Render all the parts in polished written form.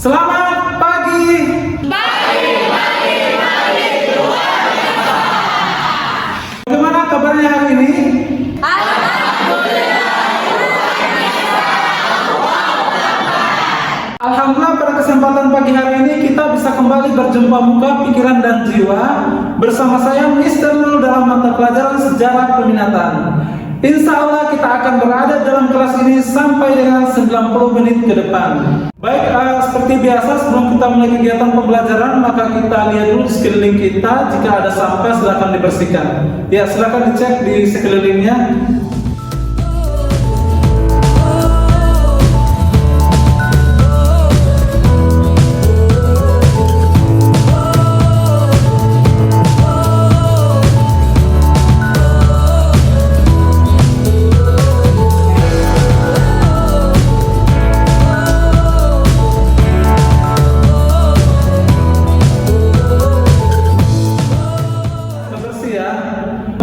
Selamat pagi. Bagaimana kabarnya hari ini? Alhamdulillah, pada kesempatan pagi hari ini kita bisa kembali berjumpa muka, pikiran dan jiwa bersama saya Mr. Nul dalam mata pelajaran sejarah peminatan. Insya Allah kita akan berada dalam kelas ini sampai dengan 90 menit ke depan. Baik, seperti biasa sebelum kita mulai kegiatan pembelajaran, maka kita lihat dulu di sekeliling kita. Jika ada sampah silakan dibersihkan. Ya, silakan dicek di sekelilingnya.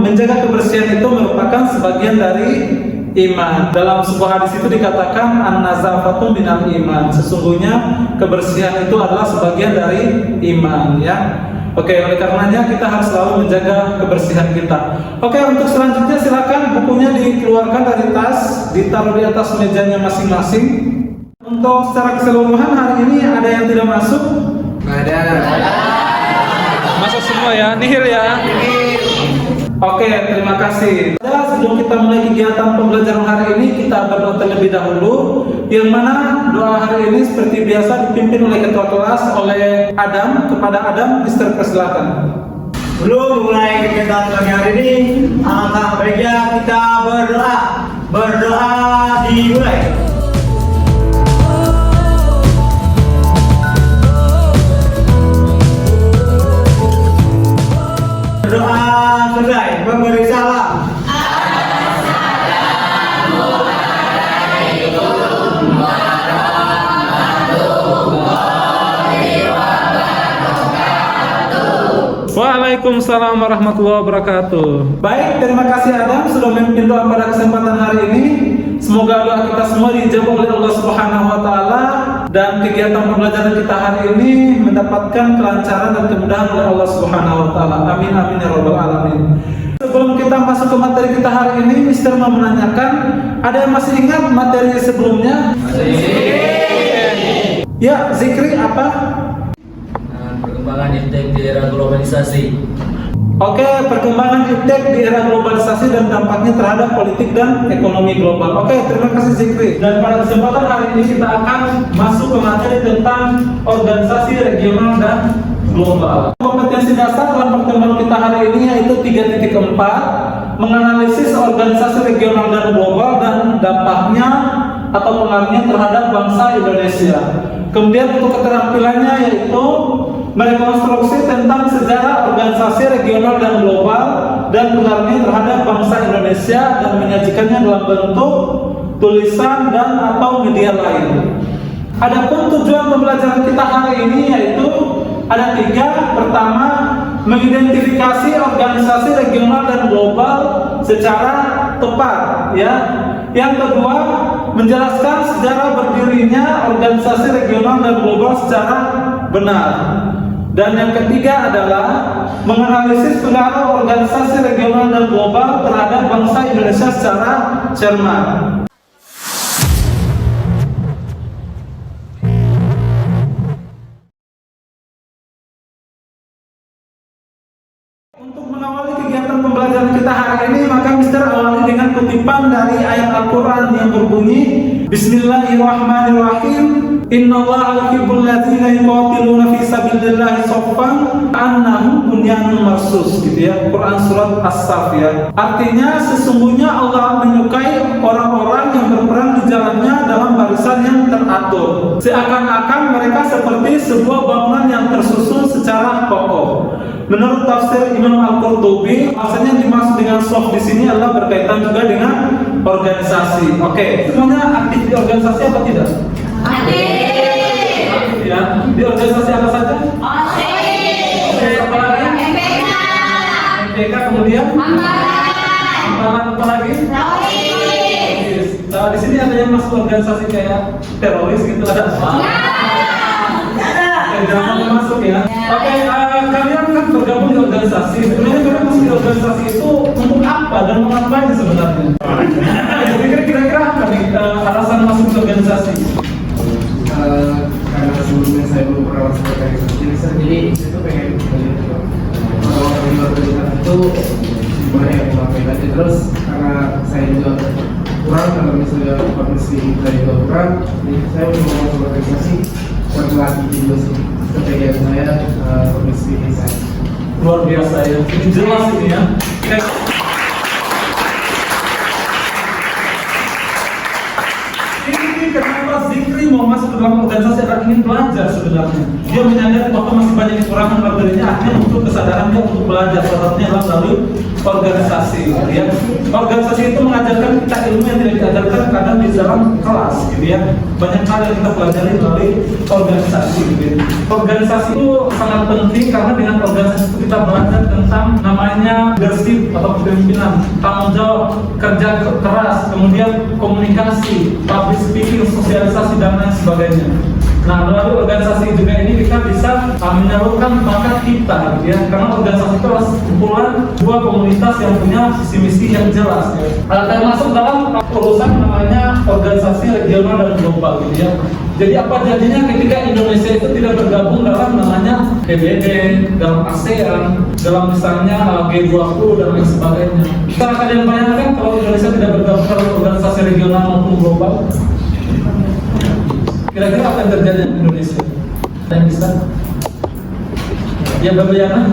Menjaga kebersihan itu merupakan sebagian dari iman. Dalam sebuah hadis itu dikatakan an-nazafatu minal iman. Sesungguhnya kebersihan itu adalah sebagian dari iman, ya. Oke, oleh karenanya kita harus selalu menjaga kebersihan kita. Oke, untuk selanjutnya silakan bukunya dikeluarkan dari tas, ditaruh di atas mejanya masing-masing. Untuk secara keseluruhan hari ini ada yang tidak masuk? Ada. Masuk semua ya, nihil ya. Oke, terima kasih. Sebelum kita mulai kegiatan pembelajaran hari ini, kita berdoa terlebih dahulu. Yang mana doa hari ini seperti biasa dipimpin oleh ketua kelas, oleh Adam. Kepada Adam, Mister, persilakan. Belum mulai kegiatan pagi hari ini, alangkah baiknya kita berdoa. Berdoa dimulai. Berdoa selesai, memberi salam. Waalaikumsalam warahmatullahi wabarakatuh. Baik, terima kasih Adam sudah memimpin doa pada kesempatan hari ini. Semoga doa kita semua dijawab oleh Allah Subhanahu wa taala dan kegiatan pembelajaran kita hari ini mendapatkan kelancaran dan kemudahan oleh Allah Subhanahu wa taala. Amin amin ya rabbal alamin. Sebelum kita masuk ke materi kita hari ini, Mister mau menanyakan, ada yang masih ingat materi sebelumnya? Ya, zikri apa? Perkembangan iptek di era globalisasi. Oke, perkembangan iptek di era globalisasi dan dampaknya terhadap politik dan ekonomi global. Oke, terima kasih Zikri. Dan pada kesempatan hari ini kita akan masuk ke materi tentang organisasi regional dan global. Kompetensi dasar dalam pertemuan kita hari ini yaitu 3.4, menganalisis organisasi regional dan global dan dampaknya atau pengaruhnya terhadap bangsa Indonesia. Kemudian untuk keterampilannya yaitu merekonstruksi tentang sejarah organisasi regional dan global dan pengaruhnya terhadap bangsa Indonesia dan menyajikannya dalam bentuk tulisan dan atau media lain. Adapun tujuan pembelajaran kita hari ini yaitu ada 3. Pertama, mengidentifikasi organisasi regional dan global secara tepat, ya. Yang kedua, menjelaskan sejarah berdirinya organisasi regional dan global secara benar. Dan yang ketiga adalah menganalisis pengaruh organisasi regional dan global terhadap bangsa Indonesia secara cermat. Untuk mengawali kegiatan pembelajaran kita hari ini, maka Mister awali dengan kutipan dari ayat Al-Quran yang berbunyi, Bismillahirrahmanirrahim. Innallaha yuhibbul ladzina yuqatiluna fi sabilillahi shaffan annahum bunyanun marsus, gitu ya. Quran surat As-Saff, ya. Artinya sesungguhnya Allah menyukai orang-orang yang berperang di jalannya dalam barisan yang teratur, seakan-akan mereka seperti sebuah bangunan yang tersusun secara kokoh. Menurut tafsir Imam Al-Qurtubi, maksudnya dimaksud dengan shaff di sini adalah berkaitan juga dengan organisasi. Oke, semuanya aktif di organisasi apa tidak? Aktif ya. Di organisasi apa saja? Oke, apa lagi? MPK, kemudian? Amparan apa lagi? Di sini ada yang masuk organisasi kayak teroris gitu, ada? Oke, kalian kan bergabung di organisasi. Sebenarnya kalian masuk di organisasi itu untuk apa dan mau ngapain sebenarnya? Kira-kira apa nih alasan masuk di organisasi? Karena sebelumnya saya belum pernah masuk organisasi, jadi saya tuh pengen melihat kalau di organisasi itu gimana ya ngapain aja. Terus karena saya juga kurang, kalau misalnya publishing kita juga kurang, jadi saya mau masuk organisasi buat melatih juga sih kepegang saya publishing design. Luar biasa ya, ini jelas ini ya. Ini kenapa Zikri mau masuk ke dalam organisasi adalah ingin belajar sebenarnya. Dia menyadari bahwa masih banyak kekurangan pada dirinya, akhirnya muncul kesadaran dia untuk belajar. Salah satunya adalah melalui organisasi. Ya. Organisasi itu mengajarkan kita ilmu yang tidak diajarkan kadang di dalam kelas, gitu ya. Banyak hal yang kita pelajari melalui organisasi. Gitu ya. Organisasi itu sangat penting karena dengan organisasi itu kita belajar tentang namanya leadership atau kepemimpinan, tanggung jawab, kerja keras, kemudian komunikasi, public speaking, sosialisasi dan lain sebagainya. Nah, melalui organisasi juga ini kita bisa menyalurkan bakat kita, gitu ya. Karena organisasi itu adalah kumpulan dua komunitas yang punya visi misi yang jelas, ya. Termasuk dalam urusan namanya organisasi regional dan global, gitu ya. Jadi apa jadinya ketika Indonesia itu tidak bergabung dalam namanya PBB, dalam ASEAN, dalam misalnya G20 dan lain sebagainya. Bisa kalian bayangkan kalau Indonesia tidak bergabung dalam organisasi regional maupun global? Kira-kira apa yang terjadi di Indonesia? Ada yang bisa? Ya, Babayana?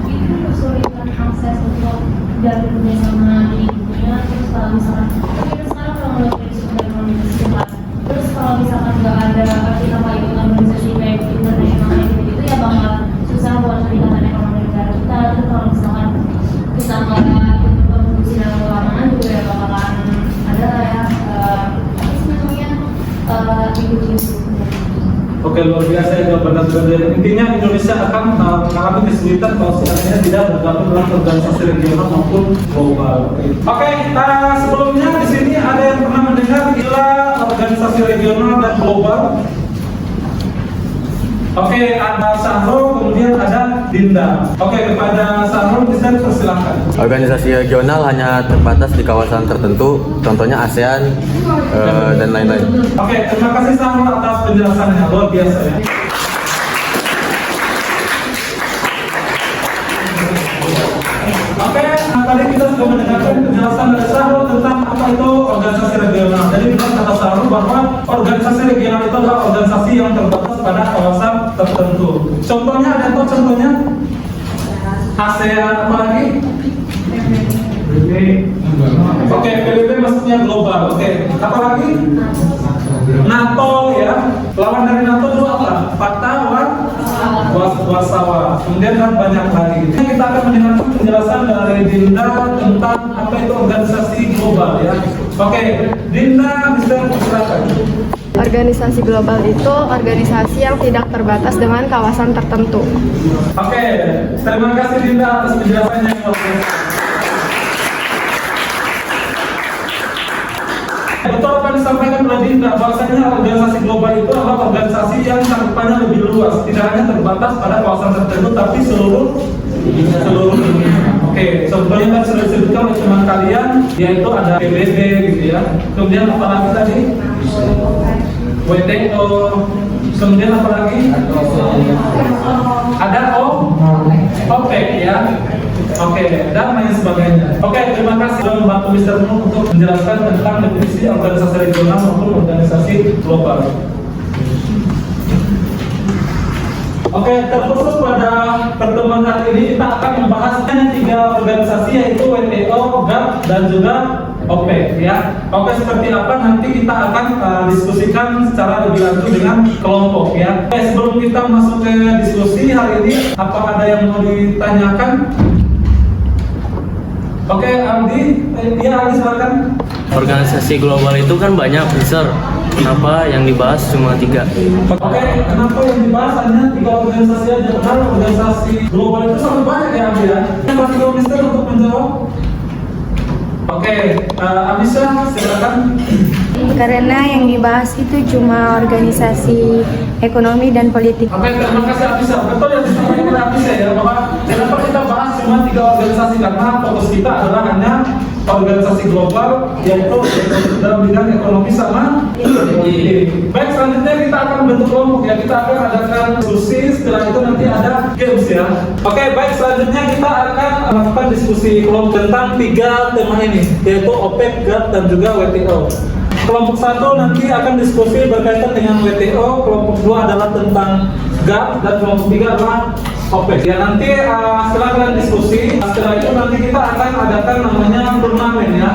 Ini kesulitan akses untuk bergabung sama di dunia. Terus kalau misalkan kita sekarang kalau melihat dari sumber organisasi kan, terus kalau misalkan nggak ada kita mau ikut organisasi kayak internasional kayak gitu ya bakal susah buat meningkatkan ekonomi negara kita. Terus kalau misalkan kita nggak ikut kontribusi dalam keuangan juga ya bakalan ada ya Oke, luar biasa ya benar benar. Intinya Indonesia akan mengalami kesulitan kalau seandainya tidak bergabung dalam organisasi regional maupun global. Oke, sebelumnya di sini ada yang pernah mendengar istilah organisasi regional dan global? Oke, ada Sahro, kemudian ada Dinda. Oke, kepada Sahro bisa persilahkan. Organisasi regional hanya terbatas di kawasan tertentu, contohnya ASEAN dan lain-lain. Oke, terima kasih Sahro atas penjelasannya, luar biasa ya. Oke, tadi kita sudah mendengarkan penjelasan dari Sahro tentang apa itu organisasi regional. Jadi benar kata Sahro bahwa organisasi regional itu adalah organisasi yang terbatas pada kawasan tertentu. Contohnya ada apa contohnya? ASEAN apa lagi? Oke, PBB maksudnya global. Oke, apa lagi? NATO ya. Lawan dari NATO itu apa? Fakta Warsawa. Kemudian kan banyak lagi. Kita akan mendengarkan penjelasan dari Dinda tentang apa itu organisasi global ya. Oke, Dinda bisa silakan. Organisasi global itu organisasi yang tidak terbatas dengan kawasan tertentu. Oke, terima kasih Dinda atas penjelasannya yang luar biasa. Betul apa yang disampaikan oleh Dinda, bahwasanya organisasi global itu adalah organisasi yang cakupannya lebih luas, tidak hanya terbatas pada kawasan tertentu, tapi seluruh dunia. Oke, contohnya kan sudah disebutkan oleh teman kalian, yaitu ada PBB gitu ya. Kemudian apa lagi tadi? WTO. Kemudian apa lagi? Ada OPEC ya. Oke, dan lain sebagainya. Oke, terima kasih sudah membantu Mr. Nuh untuk menjelaskan tentang definisi organisasi regional maupun organisasi global. Oke, terkhusus pada pertemuan hari ini kita akan membahas 3 organisasi yaitu WTO, GATT, dan juga OPEC ya. Oke, seperti apa nanti kita akan diskusikan secara lebih lanjut dengan kelompok ya. Oke, sebelum kita masuk ke diskusi hari ini, apa ada yang mau ditanyakan? Oke, Aldi, Aldi silakan. Organisasi global itu kan banyak, besar. Kenapa yang dibahas cuma 3? Oke, kenapa yang dibahas hanya 3 organisasi aja? Karena organisasi global itu sangat banyak ya, Aldi ya. Yang masih Mister untuk menjawab. Oke, Abisa silakan. Jadi karena yang dibahas itu cuma organisasi ekonomi dan politik. Oke, terima kasih Afisa. Betul yang disampaikan oleh Afisa ya, bahwa kenapa kita bahas cuma 3 organisasi, karena fokus kita adalah hanya organisasi global, yaitu dalam bidang ekonomi sama politik. Baik, selanjutnya kita akan bentuk kelompok ya, kita akan adakan diskusi, setelah itu nanti ada games ya. Oke, baik, selanjutnya kita akan melakukan diskusi kelompok tentang 3 tema ini, yaitu OPEC, GATT, dan juga WTO. Kelompok 1 nanti akan diskusi berkaitan dengan WTO, kelompok 2 adalah tentang GATT, dan kelompok 3 adalah OPEC. Ya, nanti setelah kalian diskusi, setelah itu nanti kita akan adakan namanya turnamen ya,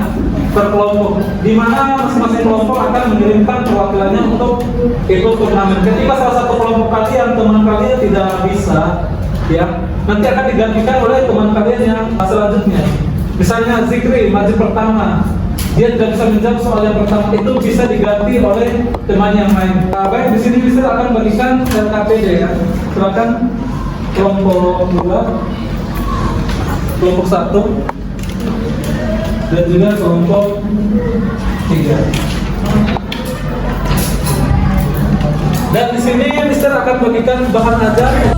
per kelompok, di mana masing-masing kelompok akan mengirimkan perwakilannya untuk ikut turnamen. Ketika salah satu kelompok kalian, teman kalian tidak bisa, ya, nanti akan digantikan oleh teman kalian yang selanjutnya. Misalnya Zikri maju pertama, dia tidak bisa menjawab soal yang pertama, itu bisa diganti oleh teman yang lain. Baik, di sini bisa akan bagikan LKPD ya. Silakan kelompok 2, kelompok 1, dan juga kelompok 3. Dan di sini Mister akan bagikan bahan ajar.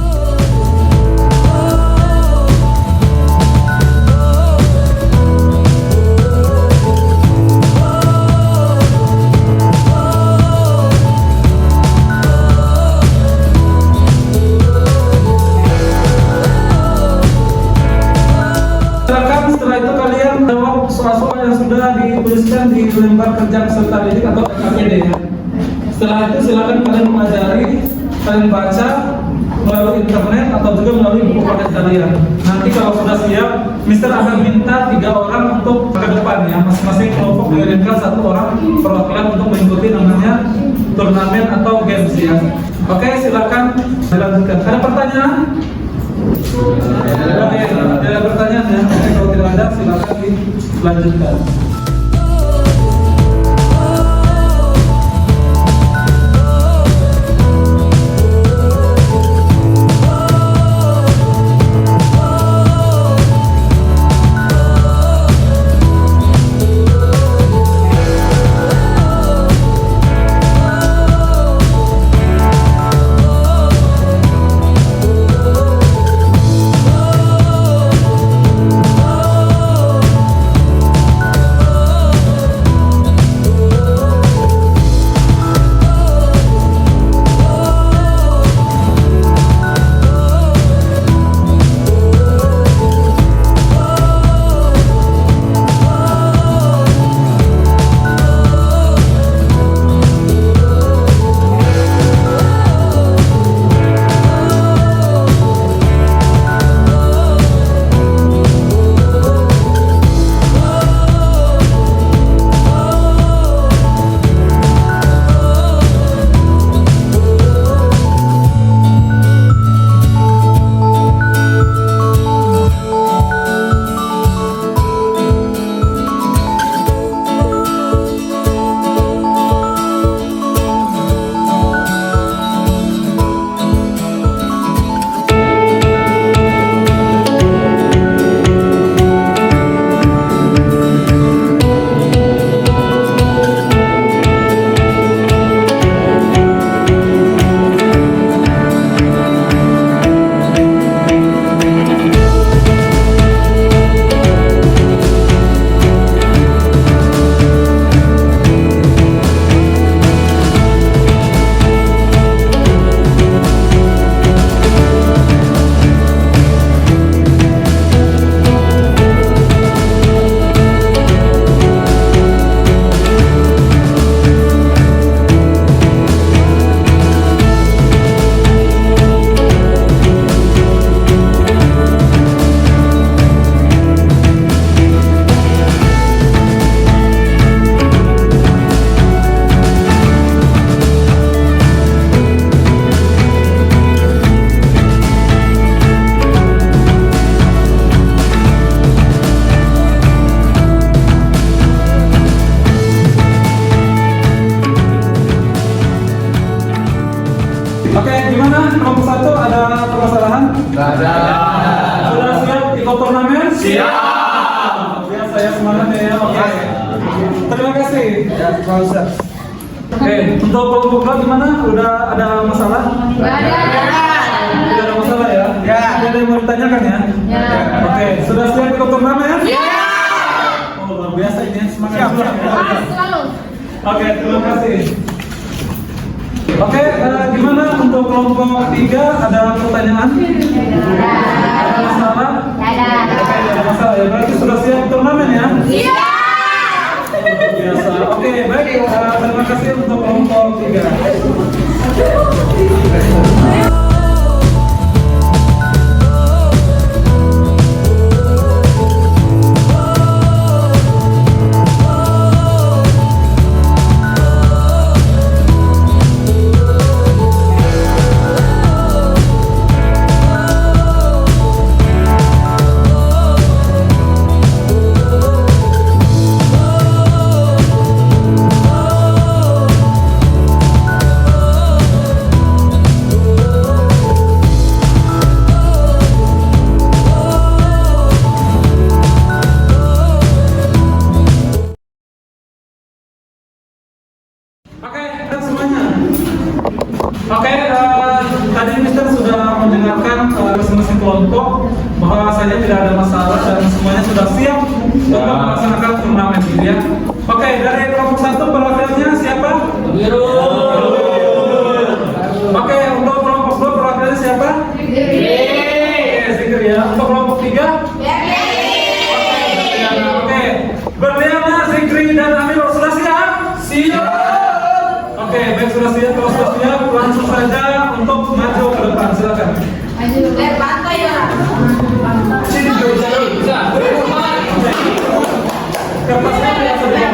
Setelah itu kalian jawab soal-soal yang sudah dituliskan di lembar kerja peserta didik atau KPD ya. Setelah itu silakan kalian mempelajari, kalian baca melalui internet atau juga melalui buku paket kalian. Nanti kalau sudah siap, Mister akan minta 3 orang untuk ke depan ya. Masing-masing kelompok mengirimkan 1 orang perwakilan untuk mengikuti namanya turnamen atau games ya. Oke, silakan dilanjutkan. Ada pertanyaan? Oke, ada pertanyaan ya. Oke, kalau tidak ada silakan dilanjutkan. Oke, gimana? Kelompok 1 ada permasalahan? Nggak ada. Sudah siap ikut turnamen? Siap. Biar saya semangat ya. Oke. Terima kasih. Ya, Pak Ustaz. Oke, untuk kelompok dua gimana? Udah ada masalah? Nggak ada. Tidak ada masalah ya? Ya. Tidak ada yang mau ditanyakan ya? Ya. Oke, sudah siap ikut turnamen? Ya. Oh, luar biasa ini semangat Siap, juga. siap. Selalu. Oke, terima kasih. Oke, gimana untuk kelompok 3? Ada pertanyaan? Ada masalah? Ada. Oke, ada masalah ya. Berarti sudah siap turnamen ya? Iya. Luar biasa. Oke, baik. Terima kasih untuk kelompok 3. Oke, kita semuanya. Oke, tadi Mister sudah mendengarkan masing-masing kelompok bahwasanya tidak ada masalah dan semuanya sudah siap untuk melaksanakan turnamen gitu ya. Oke, dari kelompok 1 perwakilannya siapa? Biru. Oke, untuk kelompok 2 perwakilannya siapa? Oke, Zikri ya. Untuk kelompok 3? Oke, Berliana, Zikri dan Amir sudah siap? Siap. Oke, baik sudah siap. Kalau sudah siap, langsung saja untuk maju ke depan. Silakan. Pantai ya. Sini dulu, bisa. Kertasnya yang sudah.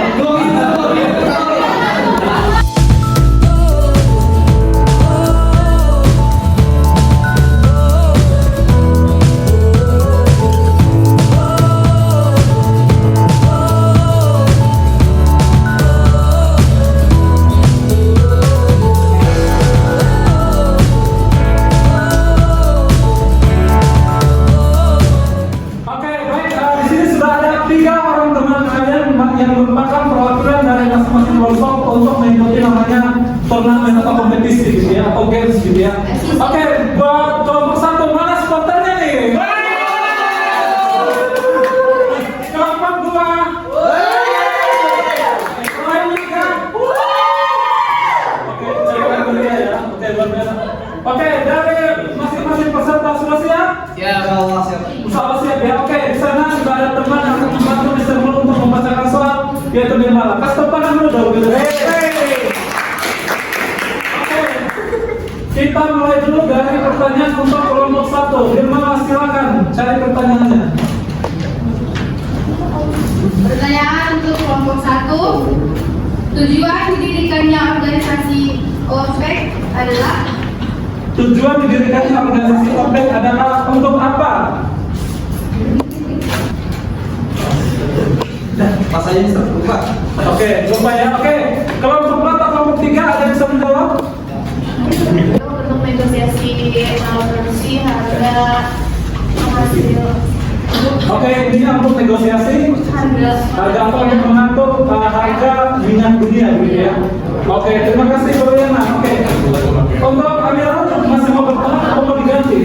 Oke, baik. Di sini sudah ada 3 orang teman kalian yang merupakan perwakilan dari masing-masing kelompok untuk mengikuti namanya turnamen atau kompetisi gitu ya, atau games gitu ya. Oke, buat kelompok 1 mana supporternya nih? Kelompok 2. Lainnya kan? Oke, saya berdua ya. Oke, luar biasa. Oke, dari masing-masing peserta sudah siap? Salah siap ya. Oke, di sana sudah ada teman yang akan membantu Mister Mulu untuk membacakan soal yaitu Nirmala. Kasih tepuk tangan dulu dong gitu. Oke. Kita mulai dulu dari pertanyaan untuk kelompok 1. Nirmala silakan cari pertanyaannya. Pertanyaan untuk kelompok 1. Tujuan didirikannya organisasi OSPEC adalah Tujuan didirikannya organisasi OPEC adalah untuk apa? Masanya Mister, lupa. Oke, lupa ya. Oke, kelompok 2 atau kelompok 3 ada yang bisa menjawab? untuk negosiasi produksi harga hasil Oke, ini untuk negosiasi harga apa yang mengatur harga minyak dunia gitu ya. Oke, terima kasih Briana. Oke. Untuk Amira masih mau bertahan atau mau diganti?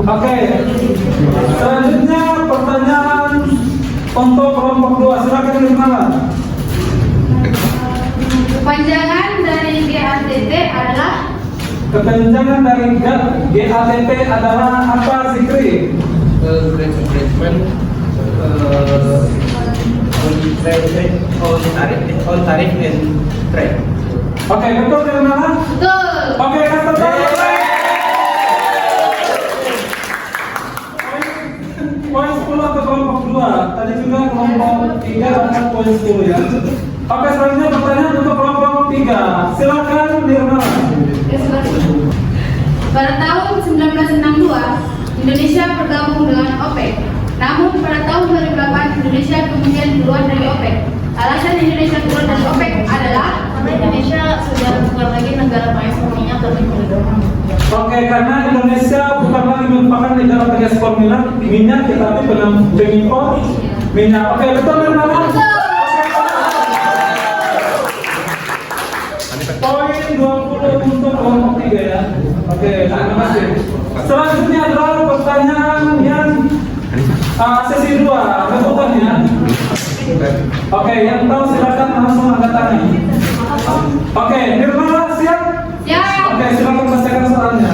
Oke. Selanjutnya pertanyaan untuk kelompok 2. Silakan Nirmala. Kepanjangan dari GATT adalah Kepanjangan dari GATT adalah apa, Zikri? On tarif and trade. Oke, betul Nirmala? betul. Oke, kata poin 10 atau kelompok 2. Tadi juga kelompok 3 dapat poin 10 ya. Oke, selanjutnya pertanyaan untuk kelompok 3. Silakan Nirmala. Pada tahun 1962, Indonesia bergabung dengan OPEC. Namun pada tahun 2008 Indonesia kemudian keluar dari OPEC. Alasan Indonesia keluar dari OPEC adalah karena Indonesia sudah bukan lagi negara pengekspor minyak tapi pengedorong. Oke, karena Indonesia bukan lagi merupakan negara pengekspor minyak, tetapi pengimpor minyak. Oke, betul teman-teman? Poin 20 untuk kelompok 3 ya. Oke, terima kasih. Selanjutnya adalah pertanyaan yang sesi 2, rebutan ya. Oke, yang tahu silakan langsung angkat tangan. Oke, Nirmala siap? Siap. Oke, silakan bacakan soalnya.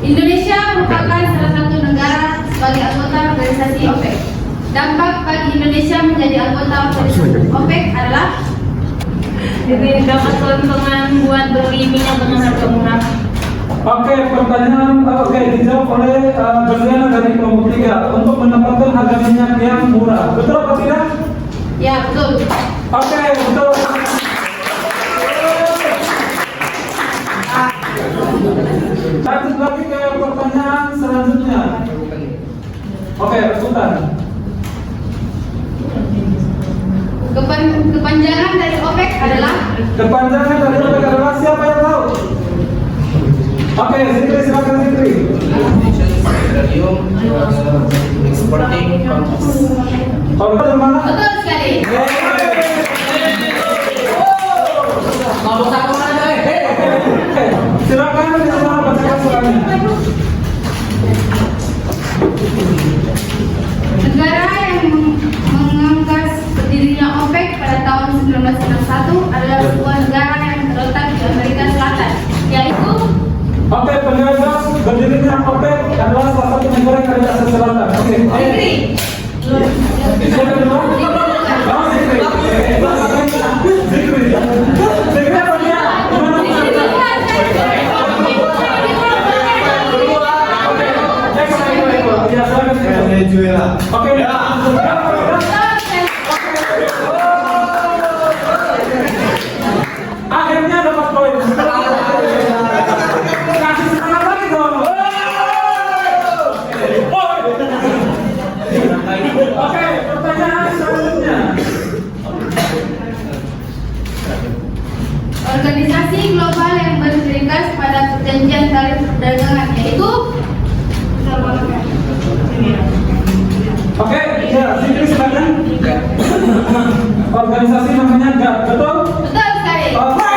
Indonesia merupakan salah satu negara sebagai anggota organisasi OPEC. Dampak bagi Indonesia menjadi anggota organisasi OPEC adalah dapat keuntungan buat beli minyak dengan harga murah. Oke, pertanyaan dijawab oleh Juliana dari kelompok 3 untuk mendapatkan harga minyak yang murah. Betul atau tidak? Ya, betul. Oke, betul. Lanjut lagi ke pertanyaan selanjutnya. Oke, rebutan. Kepanjangan dari OPEC adalah Kepanjangan dari OPEC adalah siapa yang tahu? Oke, Zikri, silakan Zikri. Petroleum exporting companies. Kalau dari mana? betul sekali. Silakan Nirmala bacakan soalnya. Negara yang mengangkat berdirinya OPEC pada tahun 1961 adalah sebuah negara yang terletak di Amerika Selatan, yaitu Oke, penggagas berdirinya OPEC adalah salah satu negara yang ada di Asia Selatan. Oke. Silakan Nirmala. Oh, Zikri. Zikri. Zikri apa dia? Venezuela. Oke. Akhirnya dapat poin. Kasih semangat lagi dong. Oke, pertanyaan selanjutnya. organisasi global yang berikat pada perjanjian tarif perdagangan, yaitu Oke, ya, Zikri silakan. Organisasi namanya GATT, betul? betul sekali. Oke.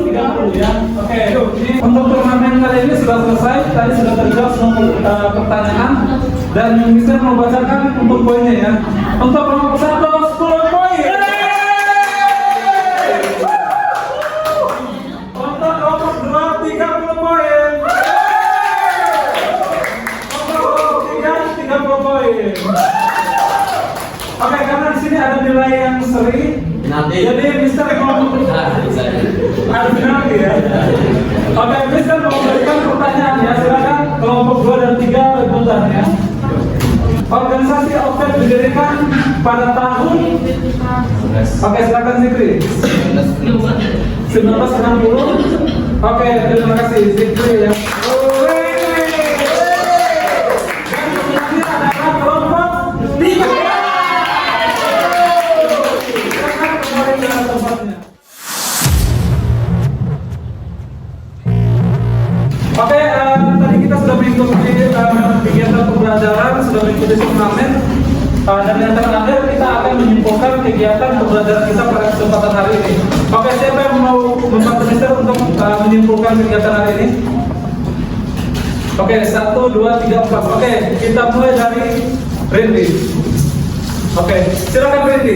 30 ya. Oke, ini untuk turnamen kali ini sudah selesai. Tadi sudah terjawab semua pertanyaan dan bisa membacakan untuk poinnya ya. Untuk kelompok 1 10 poin. Untuk kelompok 2 30 poin. Untuk kelompok 3 30 poin. Oke, karena di sini ada nilai yang seri. Nanti. Jadi Mister kelompok ada penalti ya. Oke, Mister mau memberikan pertanyaan ya. Silakan kelompok 2 dan 3 rebutan ya. Organisasi OPEC didirikan pada tahun. Oke, silakan Zikri. 1960. Oke, terima kasih Zikri ya. Dan selanjutnya adalah kelompok 3. Silakan kembali ke tempatnya. Oke, tadi kita sudah mengikuti kegiatan pembelajaran, sudah mengikuti turnamen, dan yang terakhir kita akan menyimpulkan kegiatan pembelajaran kita pada kesempatan hari ini. Oke, siapa yang mau membantu Mister untuk menyimpulkan kegiatan hari ini? Oke, 1, 2, 3, 4. Oke, kita mulai dari Randy. Oke, silakan Randy.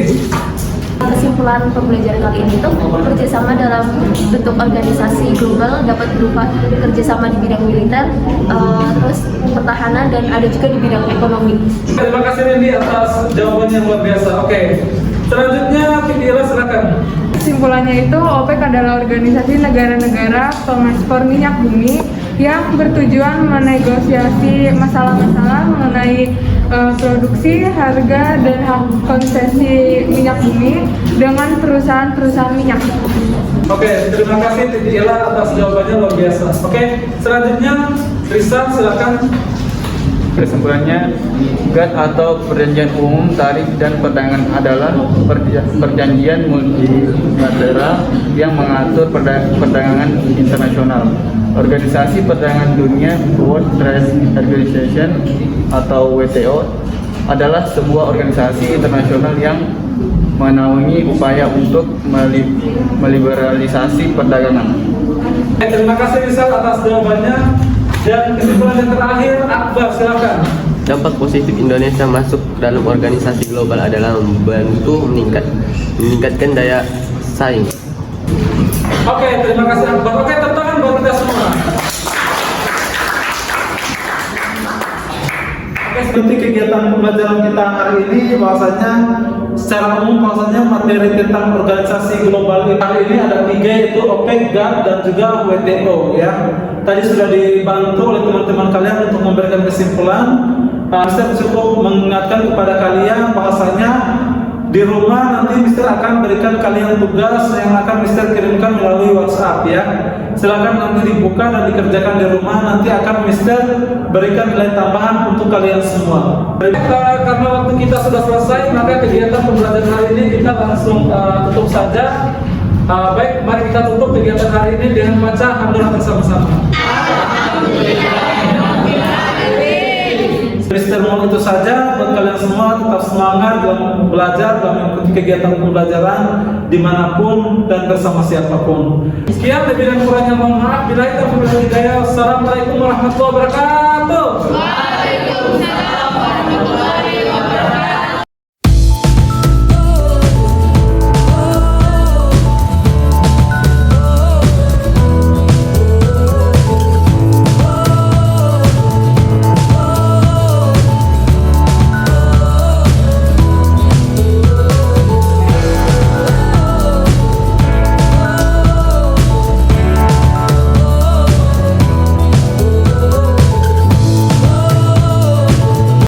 Kesimpulan pembelajaran kali ini itu kerjasama dalam bentuk organisasi global dapat berupa kerjasama di bidang militer, terus pertahanan, dan ada juga di bidang ekonomi. Terima kasih Randy atas jawabannya yang luar biasa. Oke, selanjutnya Fikira silakan. Kesimpulannya itu OPEC adalah organisasi negara-negara pengekspor minyak bumi yang bertujuan menegosiasi masalah-masalah mengenai produksi, harga, dan hak konsesi minyak bumi dengan perusahaan-perusahaan minyak. Oke, terima kasih Fikira atas jawabannya luar biasa. Oke, selanjutnya Rizal silakan. Kesimpulannya, GATT atau Perjanjian Umum Tarif dan Perdagangan adalah perjanjian multilateral yang mengatur perdagangan internasional. Organisasi Perdagangan Dunia World Trade Organization atau WTO adalah sebuah organisasi internasional yang menaungi upaya untuk meliberalisasi perdagangan. Terima kasih Rizal atas jawabannya. Dan kesimpulan yang terakhir, Akbar silakan. Dampak positif Indonesia masuk dalam organisasi global adalah membantu meningkatkan daya saing. Oke, terima kasih Akbar. Oke, tepuk tangan buat kita semua. Seperti kegiatan pembelajaran kita hari ini, bahwasanya secara umum bahwasanya materi tentang organisasi global hari ini ada 3, yaitu OPEC, GATT, dan juga WTO ya. Tadi sudah dibantu oleh teman-teman kalian untuk memberikan kesimpulan. Saya cukup mengingatkan kepada kalian bahwasanya di rumah nanti Mister akan berikan kalian tugas yang akan Mister kirimkan melalui WhatsApp ya. Silakan nanti dibuka dan dikerjakan di rumah. Nanti akan Mister berikan nilai tambahan untuk kalian semua. Karena waktu kita sudah selesai, maka kegiatan pembelajaran hari ini kita langsung tutup saja. Baik, mari kita tutup kegiatan hari ini dengan baca hamdalah bersama-sama. Mister mohon itu saja buat kalian semua, tetap semangat dalam belajar, dalam mengikuti kegiatan pembelajaran dimanapun dan bersama siapapun. Sekian, lebih dan kurangnya mohon maaf. Bila itu, Assalamualaikum warahmatullahi wabarakatuh. Waalaikumsalam.